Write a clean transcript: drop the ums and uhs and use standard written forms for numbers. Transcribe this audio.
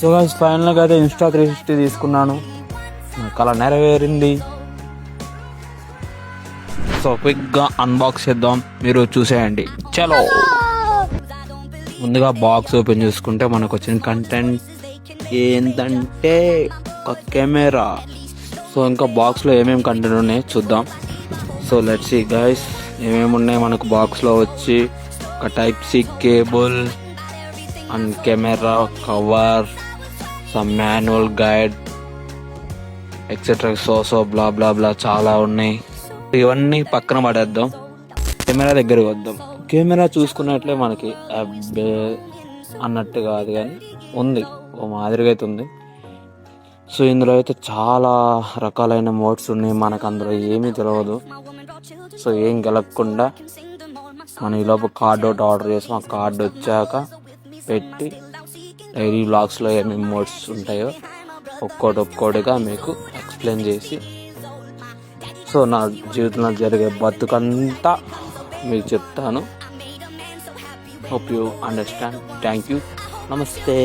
So guys ఫైనల్గా అయితే Insta 360 తీసుకున్నాను, నా కళ నెరవేరింది. సో క్విక్గా అన్బాక్స్ చేద్దాం, మీరు చూసేయండి. చలో ముందుగా బాక్స్ ఓపెన్ చేసుకుంటే మనకు వచ్చిన కంటెంట్ ఏంటంటే ఒక కెమెరా. సో ఇంకా బాక్స్లో ఏమేమి కంటెంట్ ఉన్నాయో చూద్దాం. సో లెట్స్ సీ గైస్ ఏమేమి ఉన్నాయి మనకు బాక్స్లో. వచ్చి ఒక type C cable and camera cover, some manual guide etcetera, so blah blah blah చాలా ఉన్నాయి. ఇవన్నీ పక్కన పడేద్దాం, కెమెరా దగ్గరికి వద్దాం. కెమెరా చూసుకున్నట్లే మనకి అబ్బే అన్నట్టు కాదు కానీ ఉంది, ఓ మాదిరిగా అయితే ఉంది. సో ఇందులో అయితే చాలా రకాలైన మోడ్స్ ఉన్నాయి, మనకు అందులో ఏమీ తెలియదు. సో ఏం గెలకుండా మనం ఈలోపు కార్డ్ ఒకటి ఆర్డర్ చేసాం, ఆ కార్డు వచ్చాక పెట్టి డైరీ బ్లాగ్స్లో ఏమేమి మోడ్స్ ఉంటాయో ఒక్కోటిగా మీకు ఎక్స్ప్లెయిన్ చేసి, సో నా జీవితంలో జరిగే బతుకంతా మీకు చెప్తాను. Hope you understand. Thank you, నమస్తే.